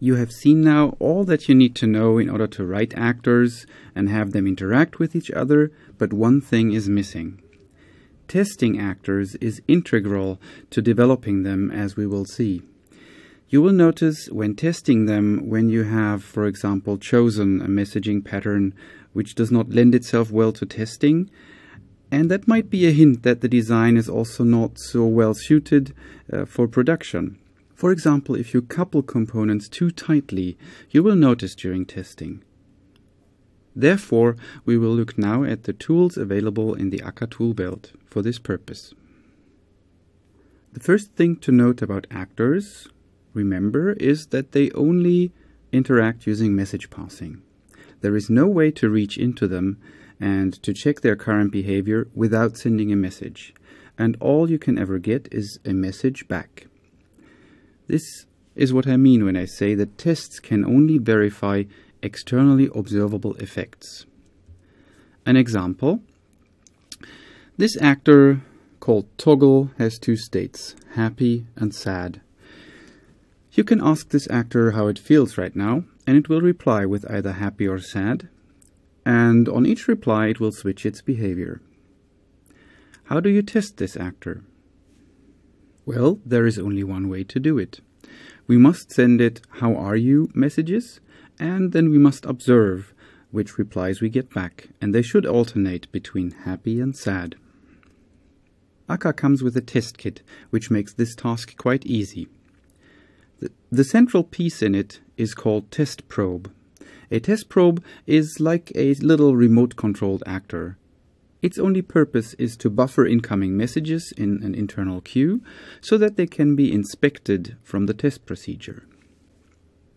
You have seen now all that you need to know in order to write actors and have them interact with each other, but one thing is missing. Testing actors is integral to developing them, as we will see. You will notice when testing them, when you have, for example, chosen a messaging pattern which does not lend itself well to testing, and that might be a hint that the design is also not so well suited for production. For example, if you couple components too tightly, you will notice during testing. Therefore, we will look now at the tools available in the akka tool belt for this purpose. The first thing to note about actors, remember, is that they only interact using message passing. There is no way to reach into them and to check their current behavior without sending a message. And all you can ever get is a message back. This is what I mean when I say that tests can only verify externally observable effects. An example. This actor called toggle has two states, happy and sad. You can ask this actor how it feels right now, and it will reply with either happy or sad, and on each reply it will switch its behavior. How do you test this actor? Well, there is only one way to do it. We must send it "How are you?" messages, and then we must observe which replies we get back, and they should alternate between happy and sad. Akka comes with a test kit, which makes this task quite easy. The central piece in it is called test probe. A test probe is like a little remote-controlled actor. Its only purpose is to buffer incoming messages in an internal queue so that they can be inspected from the test procedure.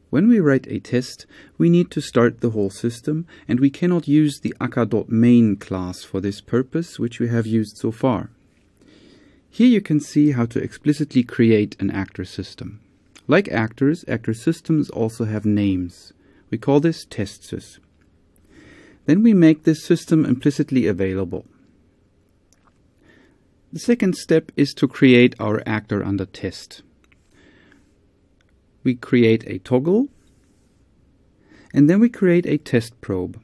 When we write a test, we need to start the whole system, and we cannot use the akka.main class for this purpose, which we have used so far. Here you can see how to explicitly create an actor system. Like actors, actor systems also have names. We call this testsys. Then we make this system implicitly available. The second step is to create our actor under test. We create a toggle, and then we create a test probe.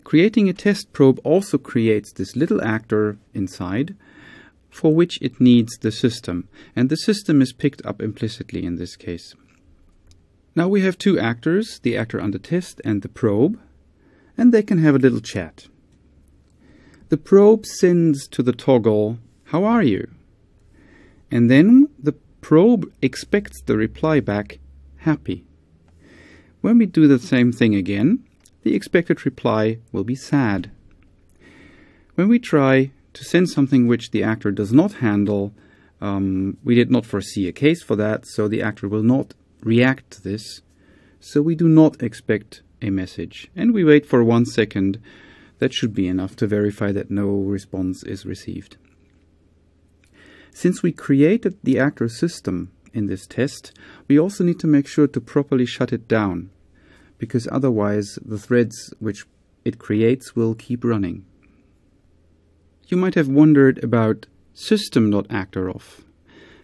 Creating a test probe also creates this little actor inside, for which it needs the system, and the system is picked up implicitly in this case. Now we have two actors, the actor under test and the probe, and they can have a little chat. The probe sends to the toggle, "How are you?" And then the probe expects the reply back, "Happy." When we do the same thing again, the expected reply will be sad. When we try to send something which the actor does not handle, we did not foresee a case for that, so the actor will not react to this. So we do not expect a message, and we wait for 1 second. That should be enough to verify that no response is received. Since we created the actor system in this test, we also need to make sure to properly shut it down, because otherwise the threads which it creates will keep running. You might have wondered about system.actoroff,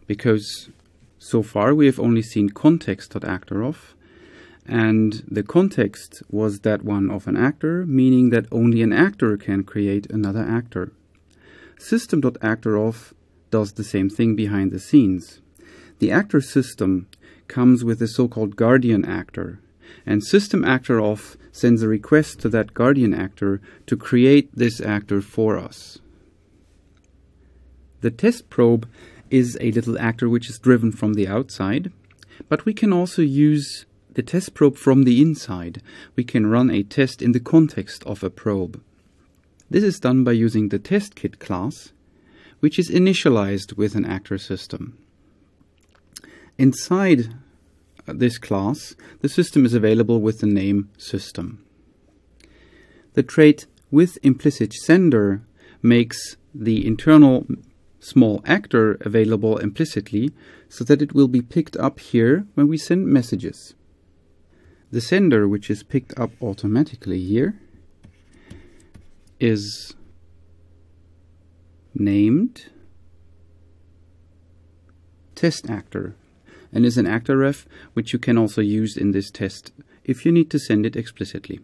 because so far we have only seen context.actoroff, and the context was that one of an actor, meaning that only an actor can create another actor. System.actoroff does the same thing behind the scenes. The actor system comes with a so-called guardian actor, and system.actoroff sends a request to that guardian actor to create this actor for us. The test probe is a little actor which is driven from the outside, but we can also use the test probe from the inside. We can run a test in the context of a probe. This is done by using the testkit class, which is initialized with an actor system. Inside this class, the system is available with the name system. The trait with implicit sender makes the internal small actor available implicitly so that it will be picked up here when we send messages. The sender, which is picked up automatically here, is named test actor. and is an actor ref which you can also use in this test if you need to send it explicitly.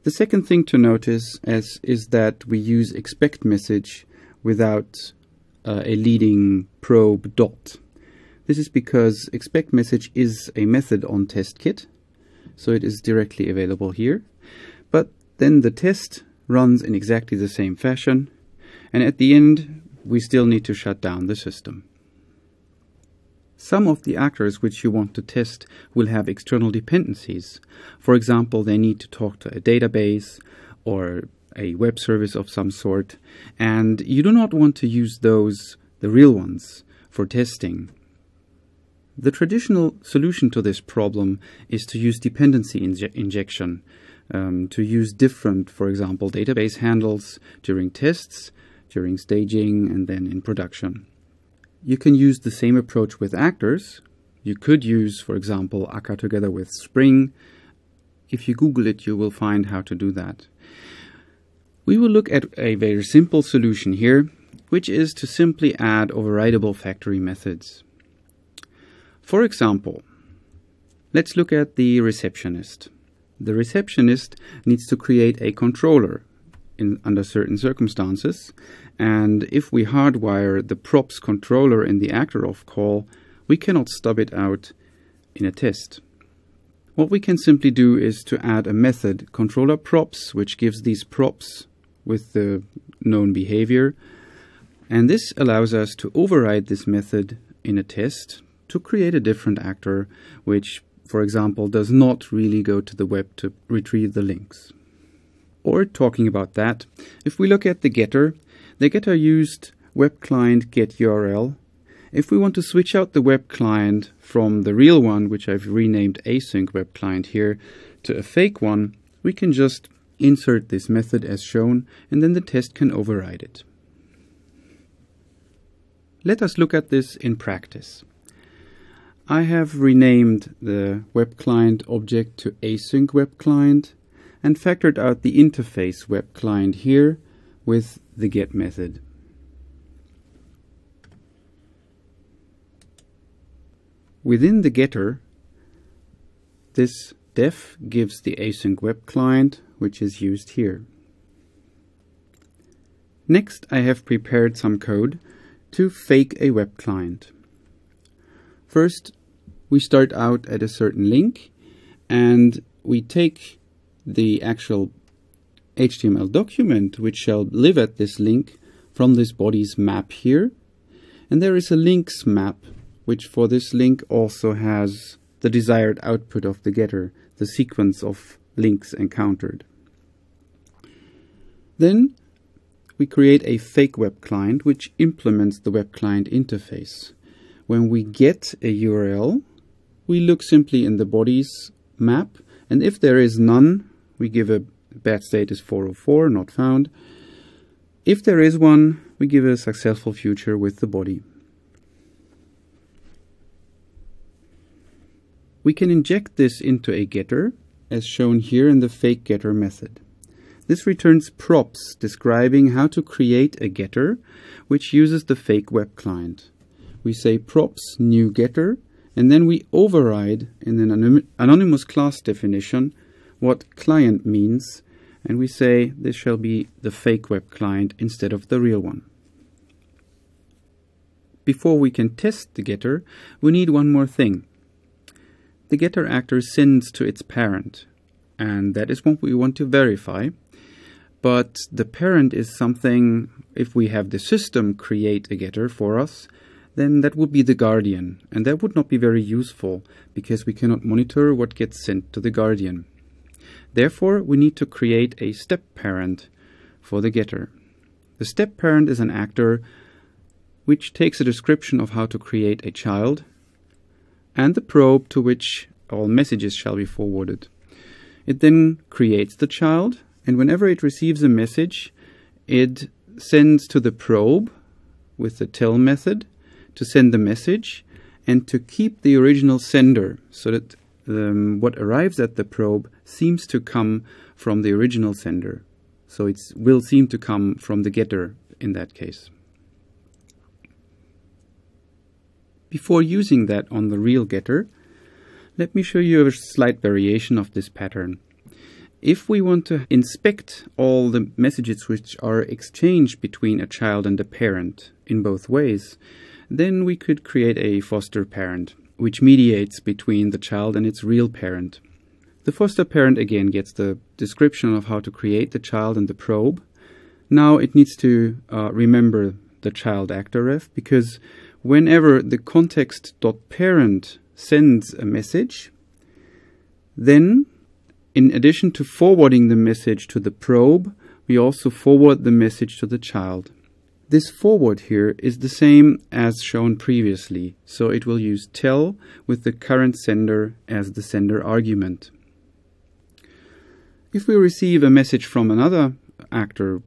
The second thing to notice is that we use expect message without a leading probe dot. This is because expect message is a method on testkit, so it is directly available here. But then the test runs in exactly the same fashion, and at the end we still need to shut down the system. Some of the actors which you want to test will have external dependencies. For example, they need to talk to a database or a web service of some sort, and you do not want to use those, the real ones, for testing. The traditional solution to this problem is to use dependency injection, to use different, for example, database handles during tests, during staging, and then in production. You can use the same approach with actors. You could use, for example, Akka together with Spring. If you Google it, you will find how to do that. We will look at a very simple solution here, which is to simply add overridable factory methods. For example, let's look at the receptionist. The receptionist needs to create a controller under certain circumstances, and if we hardwire the props controller in the actor of call, we cannot stub it out in a test. What we can simply do is to add a method controller props, which gives these props with the known behavior, and this allows us to override this method in a test to create a different actor which, for example, does not really go to the web to retrieve the links. Or talking about that, if we look at the getter used web client get URL. If we want to switch out the web client from the real one, which I've renamed async web client here, to a fake one, we can just insert this method as shown, and then the test can override it. Let us look at this in practice. I have renamed the web client object to async web client and factored out the interface web client here with the get method. Within the getter, this def gives the async web client, which is used here. Next, I have prepared some code to fake a web client. First, we start out at a certain link, and we take the actual HTML document which shall live at this link from this body's map here, and there is a links map which for this link also has the desired output of the getter, the sequence of links encountered. Then we create a fake web client which implements the web client interface. When we get a URL, we look simply in the body's map, and if there is none, we give a bad status 404, not found. If there is one, we give a successful future with the body. We can inject this into a getter, as shown here in the fake getter method. This returns props describing how to create a getter which uses the fake web client. We say props new getter, and then we override in an anonymous class definition what client means, and we say this shall be the fake web client instead of the real one. Before we can test the getter, we need one more thing. The getter actor sends to its parent, and that is what we want to verify. But the parent is something, if we have the system create a getter for us, then that would be the guardian, and that would not be very useful because we cannot monitor what gets sent to the guardian. Therefore, we need to create a step parent for the getter. The step parent is an actor which takes a description of how to create a child and the probe to which all messages shall be forwarded. It then creates the child, and whenever it receives a message, it sends to the probe with the tell method to send the message and to keep the original sender so that what arrives at the probe seems to come from the original sender. So it will seem to come from the getter in that case. Before using that on the real getter, let me show you a slight variation of this pattern. If we want to inspect all the messages which are exchanged between a child and a parent in both ways, then we could create a foster parent, which mediates between the child and its real parent. The foster parent again gets the description of how to create the child and the probe. Now it needs to remember the child actor ref, because whenever the context.parent sends a message, then in addition to forwarding the message to the probe, we also forward the message to the child. This forward here is the same as shown previously, so it will use tell with the current sender as the sender argument. If we receive a message from another actor,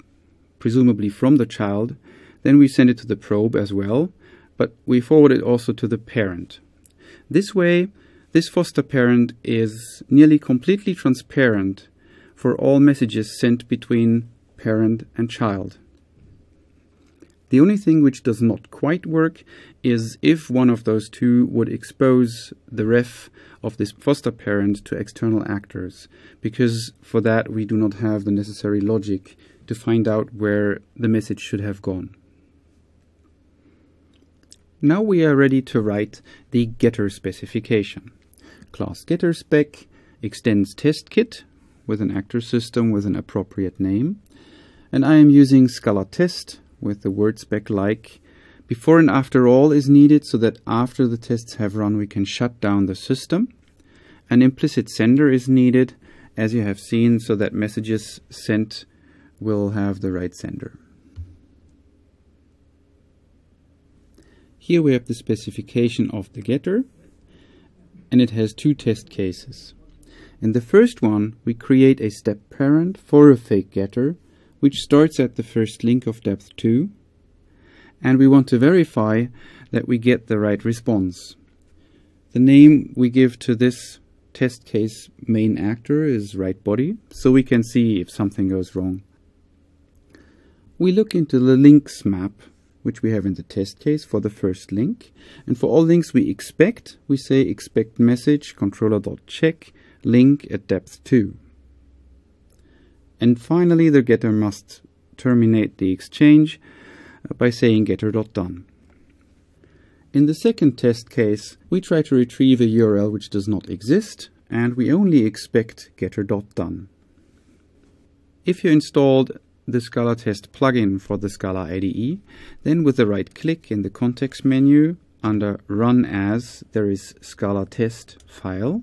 presumably from the child, then we send it to the probe as well, but we forward it also to the parent. This way, this foster parent is nearly completely transparent for all messages sent between parent and child. The only thing which does not quite work is if one of those two would expose the ref of this foster parent to external actors, because for that we do not have the necessary logic to find out where the message should have gone. Now we are ready to write the getter specification. Class getter spec extends testkit with an actor system with an appropriate name, and I am using Scala test with the word spec like. Before and after all is needed so that after the tests have run we can shut down the system. An implicit sender is needed, as you have seen, so that messages sent will have the right sender. Here we have the specification of the getter, and it has two test cases. In the first one, we create a step parent for a fake getter, which starts at the first link of depth 2, and we want to verify that we get the right response. The name we give to this test case main actor is WriteBody, so we can see if something goes wrong. We look into the links map, which we have in the test case for the first link, and for all links we expect, we say expect message controller.check link at depth 2. And finally, the getter must terminate the exchange by saying getter.done. In the second test case, we try to retrieve a URL which does not exist, and we only expect getter.done. If you installed the Scala test plugin for the Scala IDE, then with the right click in the context menu under Run As, there is Scala test file,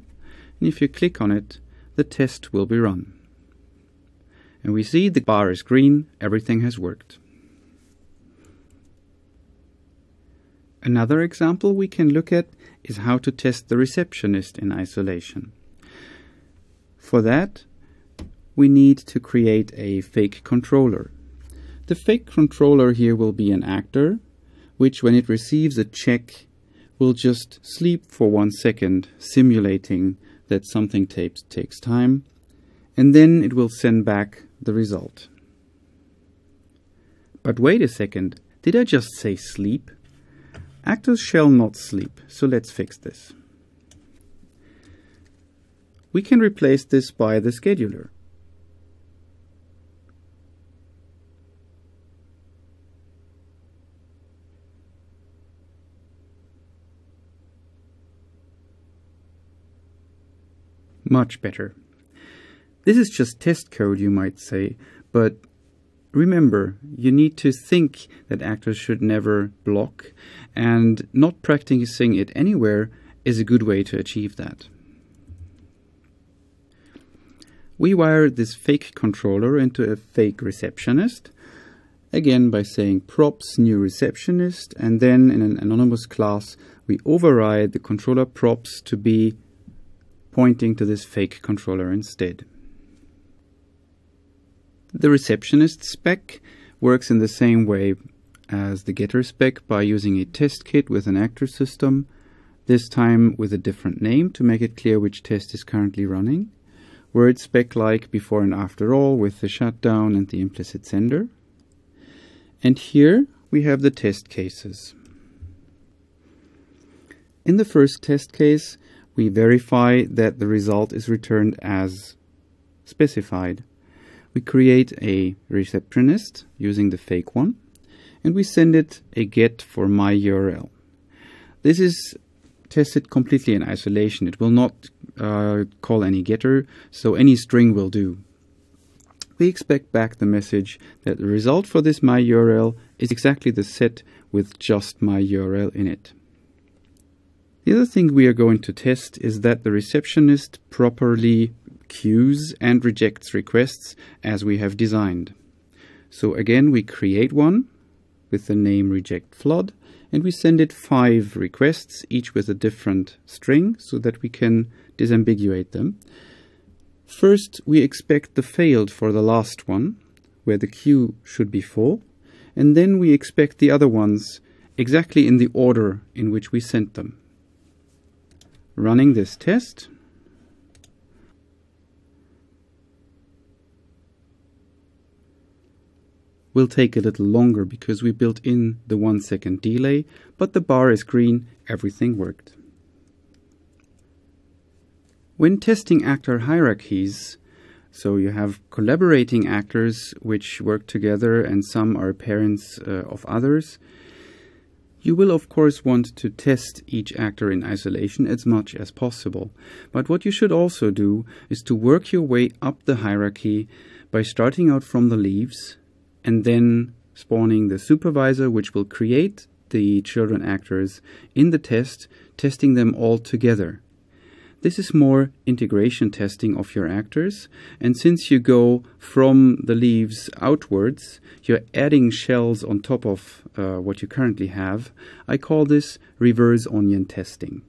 and if you click on it, the test will be run. And we see the bar is green, everything has worked. Another example we can look at is how to test the receptionist in isolation. For that, we need to create a fake controller. The fake controller here will be an actor, which when it receives a check will just sleep for 1 second, simulating that something takes time, and then it will send back the result. But wait a second, did I just say sleep? Actors shall not sleep, so let's fix this. We can replace this by the scheduler. Much better. This is just test code, you might say, but remember, you need to think that actors should never block, and not practicing it anywhere is a good way to achieve that. We wire this fake controller into a fake receptionist, again by saying props new receptionist, and then in an anonymous class we override the controller props to be pointing to this fake controller instead. The receptionist spec works in the same way as the getter spec by using a test kit with an actor system, this time with a different name to make it clear which test is currently running. Word spec like before and after all with the shutdown and the implicit sender. And here we have the test cases. In the first test case, we verify that the result is returned as specified. We create a receptionist using the fake one, and we send it a get for my URL. This is tested completely in isolation. It will not call any getter, so any string will do. We expect back the message that the result for this my URL is exactly the set with just my URL in it. The other thing we are going to test is that the receptionist properly queues and rejects requests as we have designed. So again, we create one with the name reject flood, and we send it 5 requests, each with a different string, so that we can disambiguate them. First, we expect the failed for the last one, where the queue should be full, and then we expect the other ones exactly in the order in which we sent them. Running this test, will take a little longer because we built in the 1 second delay, but the bar is green, everything worked. When testing actor hierarchies, so you have collaborating actors which work together and some are parents of others, you will of course want to test each actor in isolation as much as possible. But what you should also do is to work your way up the hierarchy by starting out from the leaves and then spawning the supervisor, which will create the children actors in the test, testing them all together. This is more integration testing of your actors, and since you go from the leaves outwards, you're adding shells on top of what you currently have. I call this reverse onion testing.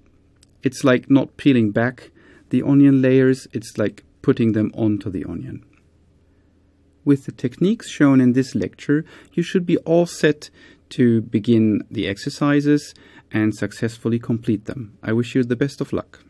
It's like not peeling back the onion layers, it's like putting them onto the onion. With the techniques shown in this lecture, you should be all set to begin the exercises and successfully complete them. I wish you the best of luck.